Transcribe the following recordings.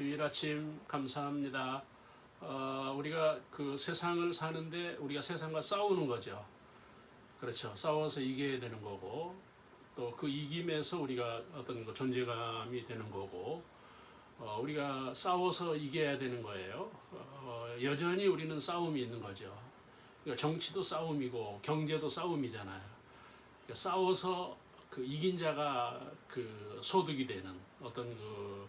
주일 아침 감사합니다. 우리가 그 세상을 사는데 우리가 세상과 싸우는 거죠. 그렇죠. 싸워서 이겨야 되는 거고, 또 그 이김에서 우리가 어떤 그 존재감이 되는 거고, 우리가 싸워서 이겨야 되는 거예요. 여전히 우리는 싸움이 있는 거죠. 그러니까 정치도 싸움이고 경제도 싸움이잖아요. 그러니까 싸워서 그 이긴 자가 그 소득이 되는 어떤 그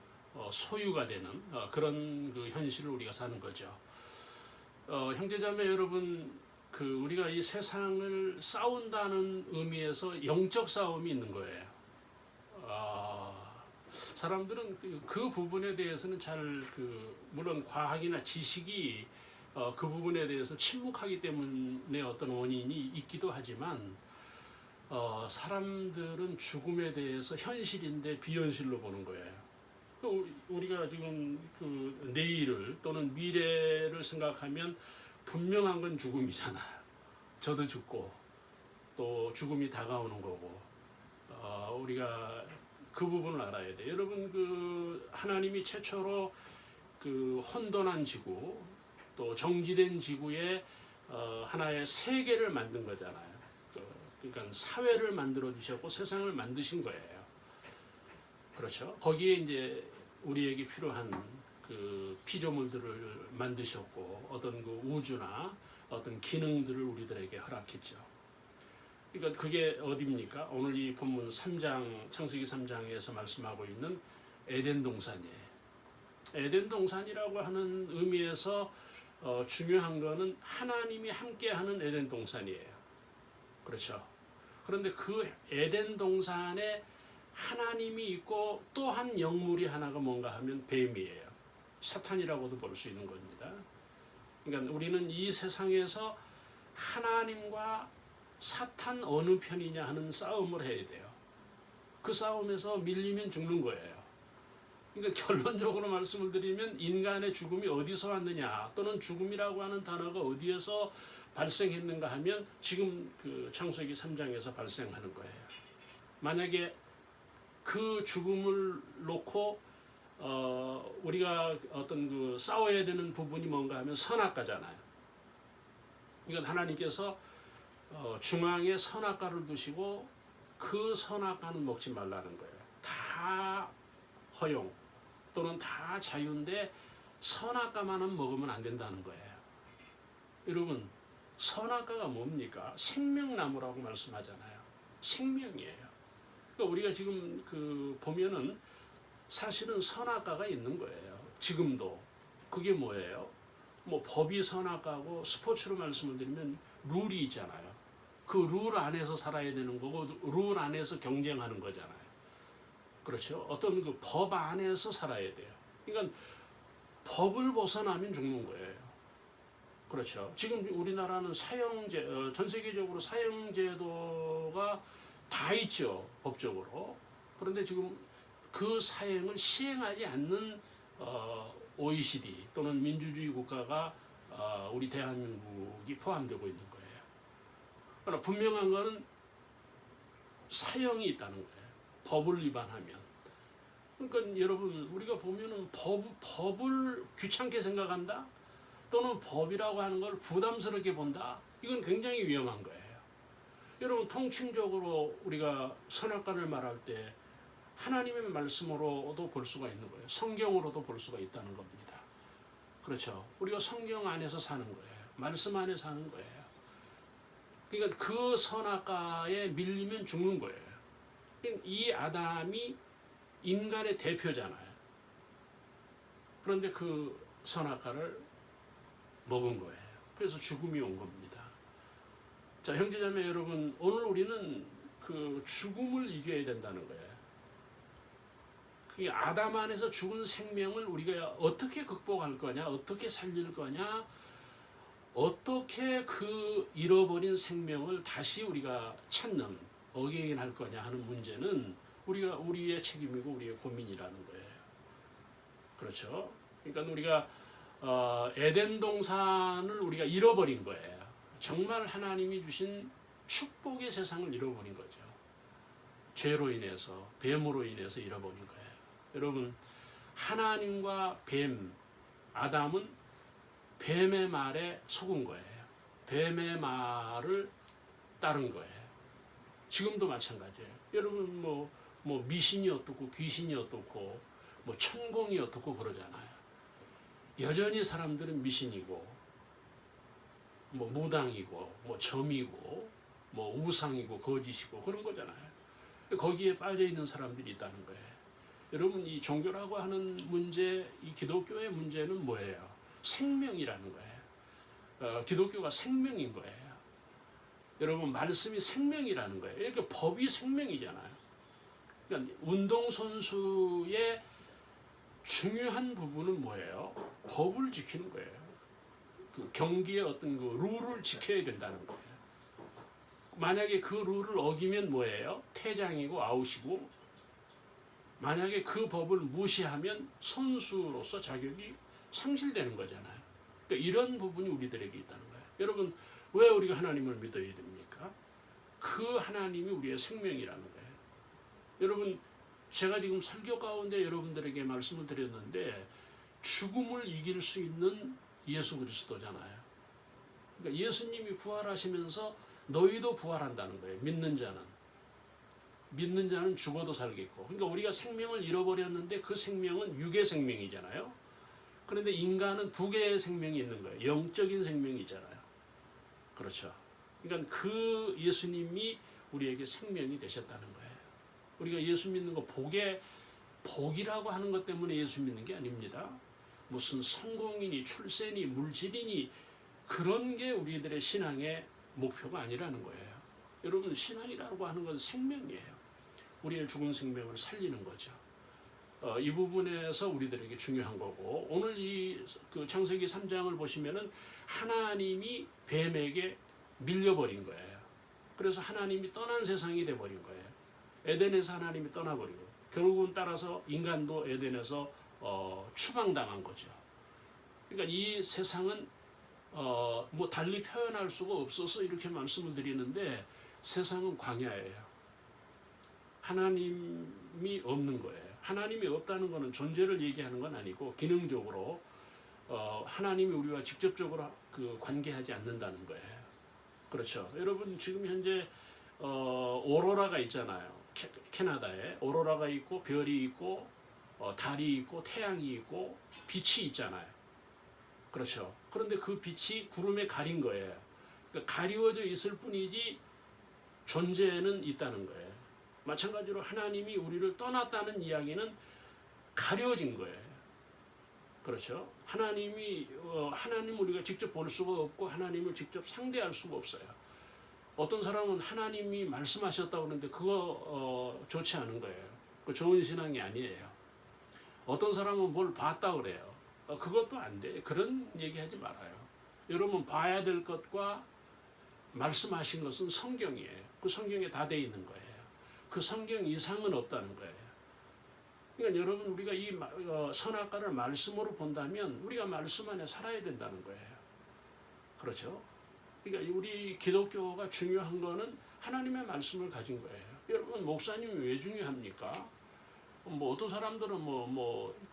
소유가 되는 그런 그 현실을 우리가 사는 거죠. 형제자매 여러분, 그 우리가 이 세상을 싸운다는 의미에서 영적 싸움이 있는 거예요. 사람들은 그 부분에 대해서는 잘 물론 과학이나 지식이 그 부분에 대해서 침묵하기 때문에 어떤 원인이 있기도 하지만 사람들은 죽음에 대해서 현실인데 비현실로 보는 거예요. 우리가 지금 그 내일을 또는 미래를 생각하면 분명한 건 죽음이잖아요. 저도 죽고 또 죽음이 다가오는 거고, 우리가 그 부분을 알아야 돼. 여러분, 그 하나님이 최초로 그 혼돈한 지구 또 정지된 지구에 하나의 세계를 만든 거잖아요. 그러니까 사회를 만들어 주셨고 세상을 만드신 거예요. 그렇죠. 거기에 이제 우리에게 필요한 그 피조물들을 만드셨고 어떤 그 우주나 어떤 기능들을 우리들에게 허락했죠. 그러니까 그게 어디입니까? 오늘 이 본문 3장, 창세기 3장에서 말씀하고 있는 에덴 동산이에요. 에덴 동산이라고 하는 의미에서 중요한 거는 하나님이 함께하는 에덴 동산이에요. 그렇죠. 그런데 그 에덴 동산에 하나님이 있고 또 한 영물이 하나가 뭔가 하면 뱀이에요. 사탄이라고도 볼 수 있는 겁니다. 그러니까 우리는 이 세상에서 하나님과 사탄 어느 편이냐 하는 싸움을 해야 돼요. 그 싸움에서 밀리면 죽는 거예요. 그러니까 결론적으로 말씀을 드리면 인간의 죽음이 어디서 왔느냐 또는 죽음이라고 하는 단어가 어디에서 발생했는가 하면 지금 그 창세기 3장에서 발생하는 거예요. 만약에 그 죽음을 놓고 우리가 어떤 그 싸워야 되는 부분이 뭔가 하면 선악과잖아요. 이건 하나님께서 중앙에 선악과를 두시고 그 선악과는 먹지 말라는 거예요. 다 허용 또는 다 자유인데 선악과만은 먹으면 안 된다는 거예요. 여러분, 선악과가 뭡니까? 생명나무라고 말씀하잖아요. 생명이에요. 그러니까 우리가 지금 그 보면은 사실은 선악과가 있는 거예요. 지금도. 그게 뭐예요? 뭐 법이 선악과고 스포츠로 말씀을 드리면 룰이 있잖아요. 그 룰 안에서 살아야 되는 거고 룰 안에서 경쟁하는 거잖아요. 그렇죠? 어떤 그 법 안에서 살아야 돼요. 그러니까 법을 벗어나면 죽는 거예요. 그렇죠. 지금 우리나라는 사형제, 전 세계적으로 사형제도가 다 있죠. 법적으로. 그런데 지금 그 사형을 시행하지 않는 OECD 또는 민주주의 국가가 우리 대한민국이 포함되고 있는 거예요. 그러나 분명한 거는 사형이 있다는 거예요. 법을 위반하면. 그러니까 여러분, 우리가 보면은 법을 귀찮게 생각한다? 또는 법이라고 하는 걸 부담스럽게 본다? 이건 굉장히 위험한 거예요. 여러분, 통칭적으로 우리가 선악과를 말할 때 하나님의 말씀으로도 볼 수가 있는 거예요. 성경으로도 볼 수가 있다는 겁니다. 그렇죠. 우리가 성경 안에서 사는 거예요. 말씀 안에 사는 거예요. 그러니까 그 선악과에 밀리면 죽는 거예요. 이 아담이 인간의 대표잖아요. 그런데 그 선악과를 먹은 거예요. 그래서 죽음이 온 겁니다. 자, 형제자매 여러분, 오늘 우리는 그 죽음을 이겨야 된다는 거예요. 그 아담 안에서 죽은 생명을 우리가 어떻게 극복할 거냐, 어떻게 살릴 거냐, 어떻게 그 잃어버린 생명을 다시 우리가 찾는, 어게인할 거냐 하는 문제는 우리의 책임이고 우리의 고민이라는 거예요. 그렇죠? 그러니까 우리가 에덴 동산을 우리가 잃어버린 거예요. 정말 하나님이 주신 축복의 세상을 잃어버린 거죠. 죄로 인해서, 뱀으로 인해서 잃어버린 거예요. 여러분, 하나님과 뱀, 아담은 뱀의 말에 속은 거예요. 뱀의 말을 따른 거예요. 지금도 마찬가지예요. 여러분 뭐 미신이 어떻고 귀신이 어떻고 뭐 천공이 어떻고 그러잖아요. 여전히 사람들은 미신이고 뭐 무당이고 뭐 점이고 뭐 우상이고 거짓이고 그런 거잖아요. 거기에 빠져 있는 사람들이 있다는 거예요. 여러분 이 종교라고 하는 문제, 이 기독교의 문제는 뭐예요? 생명이라는 거예요. 기독교가 생명인 거예요. 여러분 말씀이 생명이라는 거예요. 이렇게 법이 생명이잖아요. 그러니까 운동선수의 중요한 부분은 뭐예요? 법을 지키는 거예요. 그 경기의 어떤 그 룰을 지켜야 된다는 거예요. 만약에 그 룰을 어기면 뭐예요? 퇴장이고 아웃이고, 만약에 그 법을 무시하면 선수로서 자격이 상실되는 거잖아요. 그러니까 이런 부분이 우리들에게 있다는 거예요. 여러분 왜 우리가 하나님을 믿어야 됩니까? 그 하나님이 우리의 생명이라는 거예요. 여러분 제가 지금 설교 가운데 여러분들에게 말씀을 드렸는데 죽음을 이길 수 있는 예수 그리스도잖아요. 그러니까 예수님이 부활하시면서 너희도 부활한다는 거예요. 믿는 자는 죽어도 살겠고. 그러니까 우리가 생명을 잃어버렸는데 그 생명은 육의 생명이잖아요. 그런데 인간은 두 개의 생명이 있는 거예요. 영적인 생명이 있잖아요. 그렇죠. 그러니까 그 예수님이 우리에게 생명이 되셨다는 거예요. 우리가 예수 믿는 거 복이라고 하는 것 때문에 예수 믿는 게 아닙니다. 무슨 성공이니 출세니 물질이니 그런 게 우리들의 신앙의 목표가 아니라는 거예요. 여러분 신앙이라고 하는 건 생명이에요. 우리의 죽은 생명을 살리는 거죠. 이 부분에서 우리들에게 중요한 거고, 오늘 그 창세기 3장을 보시면은 하나님이 뱀에게 밀려버린 거예요. 그래서 하나님이 떠난 세상이 돼버린 거예요. 에덴에서 하나님이 떠나버리고 결국은 따라서 인간도 에덴에서 추방당한 거죠. 그러니까 이 세상은 뭐 달리 표현할 수가 없어서 이렇게 말씀을 드리는데 세상은 광야예요. 하나님이 없는 거예요. 하나님이 없다는 것은 존재를 얘기하는 건 아니고 기능적으로 하나님이 우리와 직접적으로 그 관계하지 않는다는 거예요. 그렇죠. 여러분 지금 현재 오로라가 있잖아요. 캐나다에 오로라가 있고 별이 있고 달이 있고 태양이 있고 빛이 있잖아요. 그렇죠. 그런데 그 빛이 구름에 가린 거예요. 그러니까 가리워져 있을 뿐이지 존재는 있다는 거예요. 마찬가지로 하나님이 우리를 떠났다는 이야기는 가려진 거예요. 그렇죠. 하나님 우리가 직접 볼 수가 없고 하나님을 직접 상대할 수가 없어요. 어떤 사람은 하나님이 말씀하셨다고 하는데 그거 좋지 않은 거예요. 그 좋은 신앙이 아니에요. 어떤 사람은 뭘 봤다 그래요. 그것도 안 돼. 그런 얘기하지 말아요. 여러분 봐야 될 것과 말씀하신 것은 성경이에요. 그 성경에 다 돼 있는 거예요. 그 성경 이상은 없다는 거예요. 그러니까 여러분 우리가 이 선악과를 말씀으로 본다면 우리가 말씀 안에 살아야 된다는 거예요. 그렇죠? 그러니까 우리 기독교가 중요한 거는 하나님의 말씀을 가진 거예요. 여러분 목사님이 왜 중요합니까? 뭐 어떤 사람들은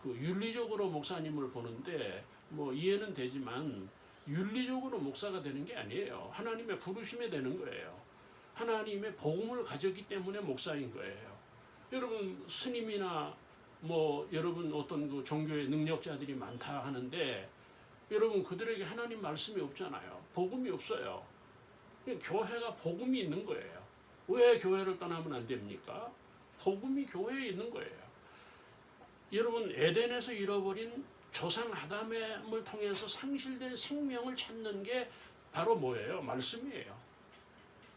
그 윤리적으로 목사님을 보는데 뭐 이해는 되지만 윤리적으로 목사가 되는 게 아니에요. 하나님의 부르심에 되는 거예요. 하나님의 복음을 가졌기 때문에 목사인 거예요. 여러분 스님이나 여러분 어떤 그 종교의 능력자들이 많다 하는데 여러분 그들에게 하나님 말씀이 없잖아요. 복음이 없어요. 교회가 복음이 있는 거예요. 왜 교회를 떠나면 안 됩니까? 복음이 교회에 있는 거예요. 여러분 에덴에서 잃어버린 조상 아담을 통해서 상실된 생명을 찾는 게 바로 뭐예요? 말씀이에요.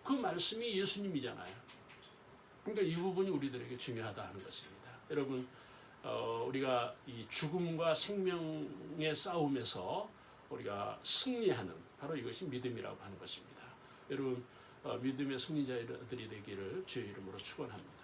그 말씀이 예수님이잖아요. 그러니까 이 부분이 우리들에게 중요하다 하는 것입니다. 여러분 우리가 이 죽음과 생명의 싸움에서 우리가 승리하는 바로 이것이 믿음이라고 하는 것입니다. 여러분 믿음의 승리자들이 되기를 주의 이름으로 축원합니다.